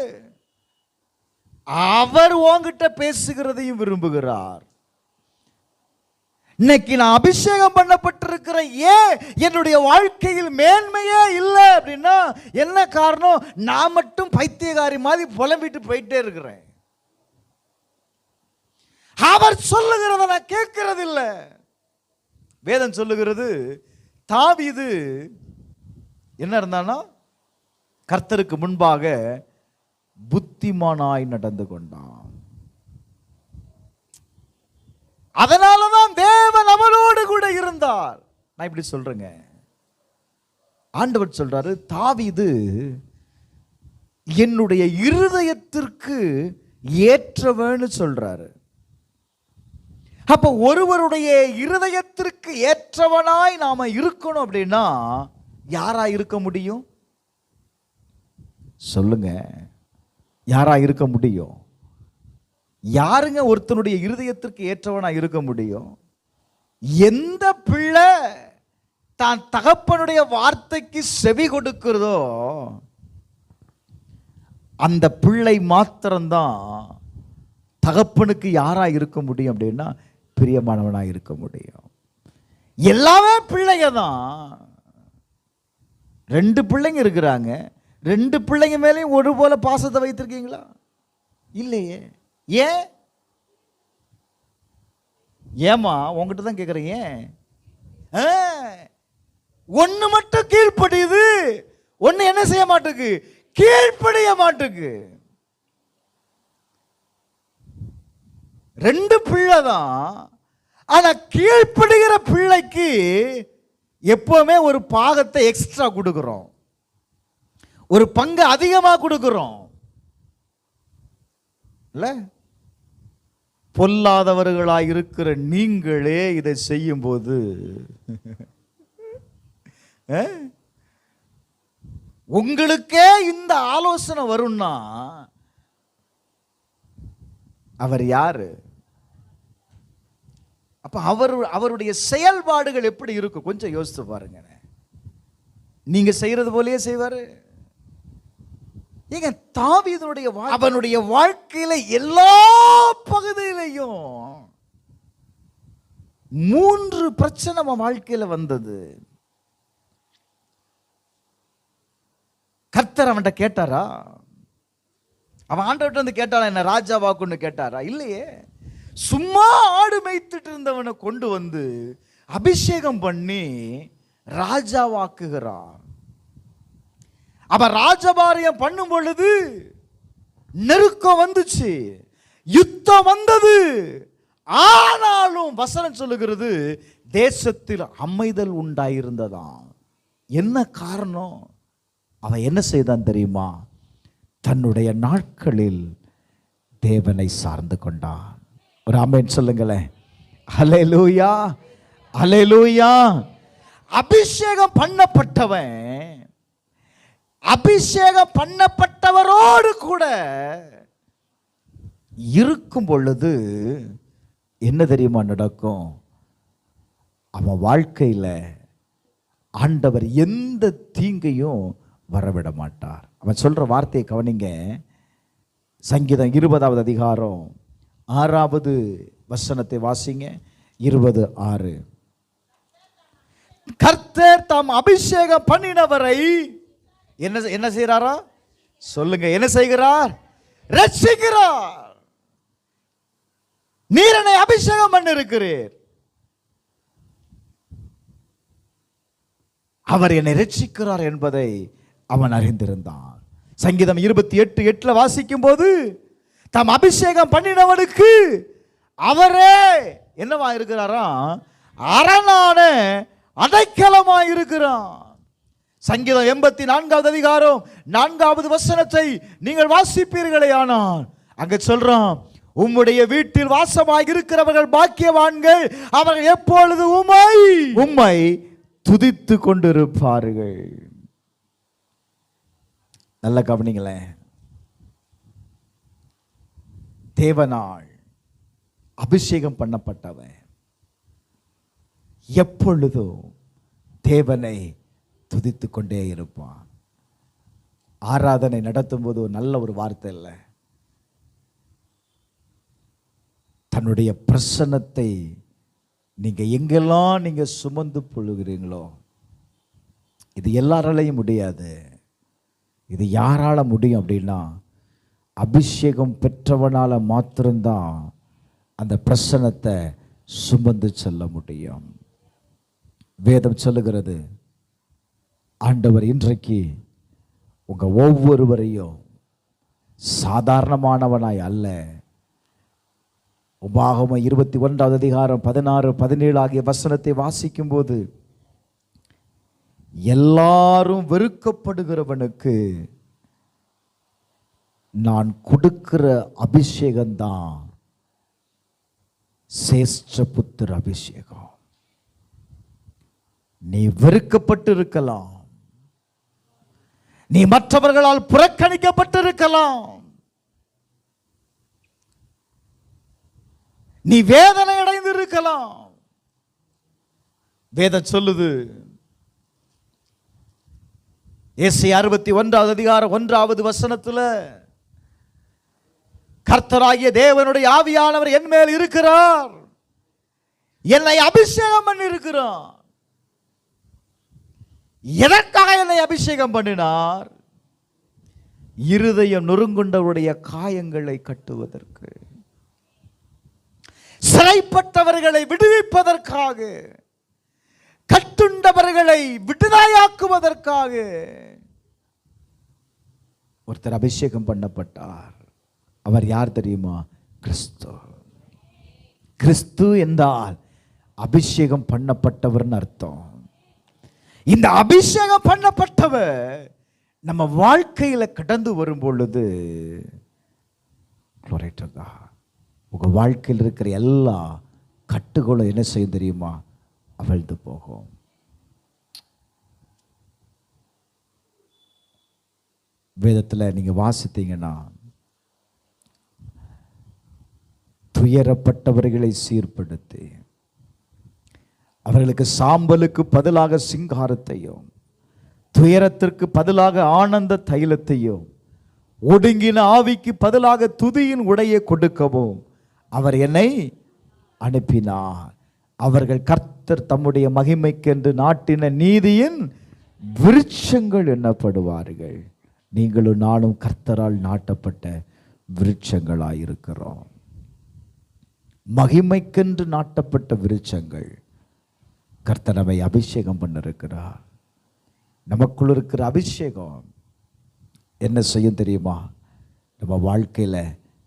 அவர் உன்கிட்ட பேசுகிறதையும் விரும்புகிறார். இன்னைக்கு நான் அபிஷேகம் பண்ணப்பட்டிருக்கிற ஏன் என்னுடைய வாழ்க்கையில் மேன்மையே இல்லை அப்படின்னா என்ன காரணம்? நான் மட்டும் பைத்தியக்காரி மாதிரி புலம்பிட்டு போயிட்டே இருக்கிறேன். அவர் சொல்லுகிறத நான் கேட்கிறது இல்லை. வேதம் சொல்லுகிறது, தாவீது என்ன இருந்தானா? கர்த்தருக்கு முன்பாக புத்திமானாய் நடந்து கொண்டான். அதனாலதான் தேவன் அவனோடு கூட இருந்தார். நான் இப்படி சொல்றேங்க, ஆண்டவர் சொல்றாரு, தாவீது என்னுடைய இருதயத்திற்கு ஏற்றவன்னு சொல்றாரு. அப்ப ஒருவருடைய இருதயத்திற்கு ஏற்றவனாய் நாம இருக்கணும் அப்படின்னா யாரா இருக்க முடியும் சொல்லுங்க? யாரா இருக்க முடியும்? யாருங்க ஒருத்தனுடைய இருதயத்திற்கு ஏற்றவனா இருக்க முடியும்? எந்த பிள்ளை தான் தகப்பனுடைய வார்த்தைக்கு செவி கொடுக்கிறதோ அந்த பிள்ளை மாத்திரம்தான் தகப்பனுக்கு யாரா இருக்க முடியும் அப்படின்னா பிரியமானவனா இருக்க முடியும். எல்லாமே பிள்ளைங்க தான். 2 பிள்ளைங்க இருக்கிறாங்க, 2 பிள்ளைங்க மேலேயும் ஒரு போல பாசத்தை வைத்திருக்கீங்களா? இல்லையே. ஏன்? ஏமா உங்ககிட்ட தான் கேட்குறேன். ஏன்? ஒன்று மட்டும் கீழ்ப்படியுது, ஒன்று என்ன செய்ய மாட்டுக்கு? கீழ்ப்படிய மாட்டுக்கு. 2 பிள்ளை தான், ஆனா கீழ்ப்படுகிற பிள்ளைக்கு எப்பவுமே ஒரு பாகத்தை எக்ஸ்ட்ரா கொடுக்கிறோம், ஒரு பங்கு அதிகமாக கொடுக்கிறோம் இல்ல? பொல்லாதவர்களாய் இருக்கிற நீங்களே இதை செய்யும் போது உங்களுக்கே இந்த ஆலோசனை வரும்னா அவர் யாரு? அப்ப அவருடைய செயல்பாடுகள் எப்படி இருக்கும் கொஞ்சம் யோசித்து பாருங்க. நீங்க செய்யறது போலயே செய்வாரு. ஏங்க, தாவீதுடைய அவனுடைய வாழ்க்கையில எல்லா பகுதியிலையும் 3 பிரச்சனை அவன் வாழ்க்கையில வந்தது. கர்த்தர் அவன்கிட்ட கேட்டாரா? அவன் ஆண்டவர்கிட்ட வந்து கேட்டாரா என்ன ராஜாவாக்குன்னு கேட்டாரா? இல்லையே. சும்மா ஆடு மேய்த்துட்டு இருந்தவனை கொண்டு வந்து அபிஷேகம் பண்ணி ராஜாவாக்குகிறான். அவன் ராஜபாரியம் பண்ணும் பொழுது நெருக்கம் வந்துச்சு, யுத்தம் வந்தது. ஆனாலும் வசனம் சொல்லுகிறது தேசத்தில் அமைதல் உண்டாயிருந்ததாம். என்ன காரணம்? அவன் என்ன செய்தான் தெரியுமா? தன்னுடைய நாட்களில் தேவனை சார்ந்து கொண்டான். ஒரு ஆமென் சொல்லுங்களேன். ஹல்லேலூயா, ஹல்லேலூயா. அபிஷேகம் பண்ணப்பட்டவன் அபிஷேகம் பண்ணப்பட்டவரோடு கூட இருக்கும் பொழுது என்ன தெரியுமா நடக்கும்? அவன் வாழ்க்கையில் ஆண்டவர் எந்த தீங்கையும் வரவிட மாட்டார். அவன் சொல்ற வார்த்தையை கவனிங்க. சங்கீதம் 20வது அதிகாரம் 6வது வசனத்தை வாசிங்க. 20:6. கர்த்தர் தாம் அபிஷேகம் பண்ணினவரை என்ன செய்கிறாரா? சொல்லுங்க, என்ன செய்கிறார்? ரட்சிக்கிறார். நீர் என்னை அபிஷேகம் பண்ணிருக்கிறீர், அவர் என்னை ரட்சிக்கிறார் என்பதை அவன் அறிந்திருந்தான். சங்கீதம் 28:8 வாசிக்கும் போது தாம் அபிஷேகம் பண்ணினவனுக்கு அவரே என்னவா இருக்கிறாரா? அரணான அடைக்கலமா இருக்கிறார். சங்கீதம் 84வது அதிகாரம் 4வது வசனத்தை நீங்கள் வாசிப்பீர்களே, ஆனால் அங்க சொல்றோம், உம்முடைய வீட்டில் வாசமாக இருக்கிறவர்கள் பாக்கியவான்கள், அவர்கள் எப்பொழுது உம்மை துதித்து கொண்டிருப்பார்கள். நல்ல கவனிங்களேன். தேவனால் அபிஷேகம் பண்ணப்பட்டவன் எப்பொழுதும் தேவனை துதித்து கொண்டே இருப்பான். ஆராதனை நடத்தும் போது நல்ல ஒரு வார்த்தை இல்லை, தன்னுடைய பிரசன்னத்தை நீங்க எங்கெல்லாம் நீங்க சுமந்து கொள்ளுகிறீங்களோ, இது எல்லாராலையும் முடியாது. இது யாரால முடியும் அப்படின்னா, அபிஷேகம் பெற்றவனால மாத்திரம்தான் அந்த பிரசன்னத்தை சுமந்து செல்ல முடியும். வேதம் சொல்லுகிறது, ஆண்டவர் இன்றைக்கு உங்க ஒவ்வொருவரையும் சாதாரணமானவனாய் அல்ல, உபாகமம் 21வது அதிகாரம் 16, 17 ஆகிய வசனத்தை வாசிக்கும் போது, எல்லாரும் வெறுக்கப்படுகிறவனுக்கு நான் கொடுக்கிற அபிஷேகம்தான் சேஷ்ட புத்திர அபிஷேகம். நீ வெறுக்கப்பட்டு இருக்கலாம், நீ மற்றவர்களால் புறக்கணிக்கப்பட்டிருக்கலாம், நீ வேதனை அடைந்து இருக்கலாம். வேதம் சொல்லுது, ஏசாயா 61வது அதிகாரம் 1வது வசனத்துல, கர்த்தராகிய தேவனுடைய ஆவியானவர் என் மேல் இருக்கிறார், என்னை அபிஷேகம் பண்ணி இருக்கிறார். எதற்காக என்னை அபிஷேகம் பண்ணினார்? இருதயம் நொறுங்குண்டவருடைய காயங்களை கட்டுவதற்கு, சிறைப்பட்டவர்களை விடுவிப்பதற்காக, கட்டுண்டவர்களை விடுதலையாக்குவதற்காக ஒருத்தர் அபிஷேகம் பண்ணப்பட்டார். அவர் யார் தெரியுமா? கிறிஸ்து. கிறிஸ்து என்றால் அபிஷேகம் பண்ணப்பட்டவர்னு அர்த்தம். இந்த அபிஷேகம் பண்ணப்பட்டவர் நம்ம வாழ்க்கையில கடந்து வரும் பொழுது, உங்க வாழ்க்கையில் இருக்கிற எல்லா கட்டுகளும் என்ன செய்யும் தெரியுமா? அவிழ்ந்து போகும். வேதத்தில் நீங்க வாசித்தீங்கன்னா, துயரப்பட்டவர்களை சீர்படுத்தி அவர்களுக்கு சாம்பலுக்கு பதிலாக சிங்காரத்தையும், துயரத்திற்கு பதிலாக ஆனந்த தைலத்தையும், ஒடுங்கின ஆவிக்கு பதிலாக துதியின் உடையை கொடுக்கவும் அவர் என்னை அனுப்பினார். அவர்கள் கர்த்தர் தம்முடைய மகிமைக்கென்று நாட்டின நீதியின் விருட்சங்கள் எண்ணப்படுவார்கள். நீங்களும் நானும் கர்த்தரால் நாட்டப்பட்ட விருட்சங்களாயிருக்கிறோம். மகிமைக்கென்று நாட்டப்பட்ட விருட்சங்கள். கர்த்தர் நம்மை அபிஷேகம் பண்ணிருக்கிறார். நமக்குள் இருக்கிற அபிஷேகம் என்ன செய்யும் தெரியுமா? நம்ம வாழ்க்கையில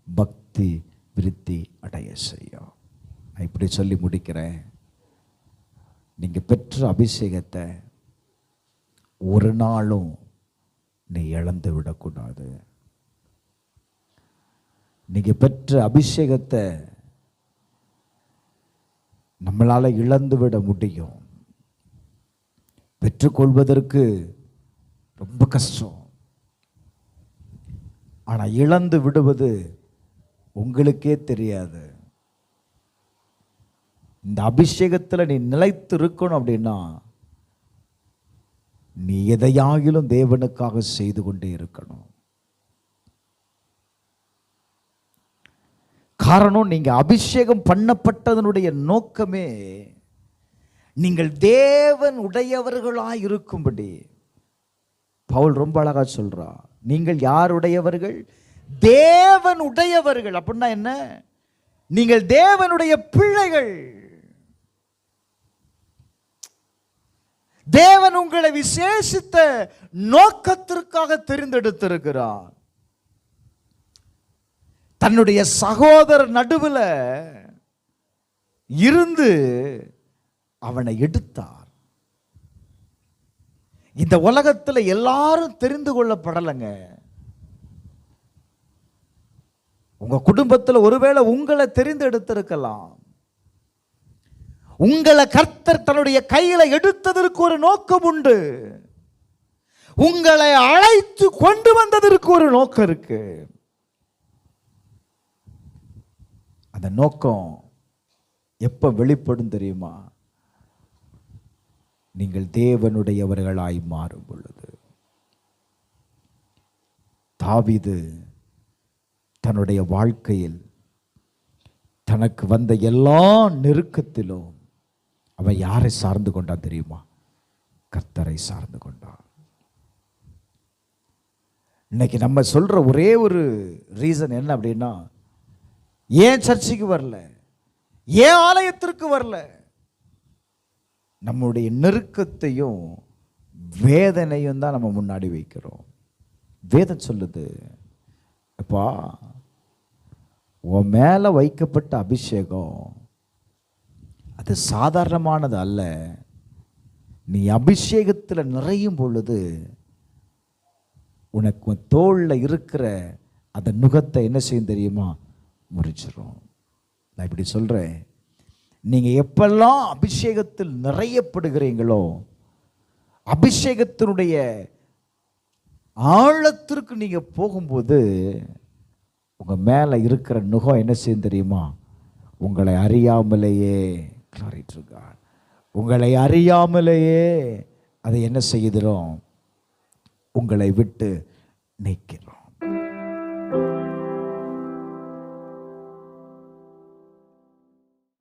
பக்தி விருத்தி அடைய செய்யும். நான் இப்படி சொல்லி முடிக்கிறேன். நீங்க பெற்ற அபிஷேகத்தை ஒரு நாளும் நீ இழந்து விடக்கூடாது. நீங்க பெற்ற அபிஷேகத்தை நம்மளால இழந்து விட முடியும். பெற்றுக்கொள்வதற்கு ரொம்ப கஷ்டம். ஆனா இழந்து விடுவது உங்களுக்கே தெரியாது. இந்த அபிஷேகத்தில் நீ நிலைத்து இருக்கணும் அப்படின்னா நீ எதையாகிலும் தேவனுக்காக செய்து கொண்டே இருக்கணும். காரணம், நீங்க அபிஷேகம் பண்ணப்பட்டதனுடைய நோக்கமே நீங்கள் தேவன் உடையவர்களாய் இருக்கும்படி. பவுல் ரொம்ப அழகா சொல்றா, நீங்கள் யாருடையவர்கள்? தேவன் உடையவர்கள். அப்படின்னா என்ன? நீங்கள் தேவனுடைய பிள்ளைகள். தேவன் உங்களை விசேஷித்த நோக்கத்திற்காக தெரிந்தெடுத்திருக்கிறார். தன்னுடைய சகோதரர் நடுவில் இருந்து அவனை எடுத்தார். இந்த உலகத்தில் எல்லாரும் தெரிந்து கொள்ளப்படலைங்க. உங்க குடும்பத்தில் ஒருவேளை உங்களை தெரிந்தெடுத்திருக்கலாம். உங்களை கர்த்தர் தன்னுடைய கையில எடுத்ததற்கு ஒரு நோக்கம் உண்டு. உங்களை அழைத்து கொண்டு வந்ததற்கு ஒரு நோக்கம் இருக்கு. அந்த நோக்கம் எப்ப வெளிப்படும் தெரியுமா? நீங்கள் தேவனுடையவர்களாய் மாறும் பொழுது. தாவீது தன்னுடைய வாழ்க்கையில் தனக்கு வந்த எல்லா நெருக்கத்திலும் அவன் யாரை சார்ந்து கொண்டான் தெரியுமா? கர்த்தரை சார்ந்து கொண்டான். இன்னைக்கு நம்ம சொல்ற ஒரே ஒரு ரீசன் என்ன அப்படின்னா, ஏன் சர்ச்சுக்கு வரல, ஏன் ஆலயத்திற்கு வரல? நம்முடைய நெருக்கத்தையும் வேதனையும் தான் நம்ம முன்னாடி வைக்கிறோம். வேதம் சொல்லுது, அப்பா உன் மேல வைக்கப்பட்ட அபிஷேகம் அது சாதாரணமானது அல்ல. நீ அபிஷேகத்தில் நிறையும் பொழுது உனக்கு தோளில் இருக்கிற அந்த நுகத்தை என்ன செய்யும் தெரியுமா? முறிச்சிடும். நான் இப்படி சொல்றேன், நீங்க எப்பெல்லாம் அபிஷேகத்தில் நிறையப்படுகிறீங்களோ, அபிஷேகத்தினுடைய ஆழத்திற்கு நீங்க போகும்போது உங்க மேல இருக்கிற நுகம் என்ன செய்யும் தெரியுமா? உங்களை அறியாமலேயே உங்களை அறியாமலேயே அதை என்ன செய்கிறோம்? உங்களை விட்டு நீக்கிறோம்.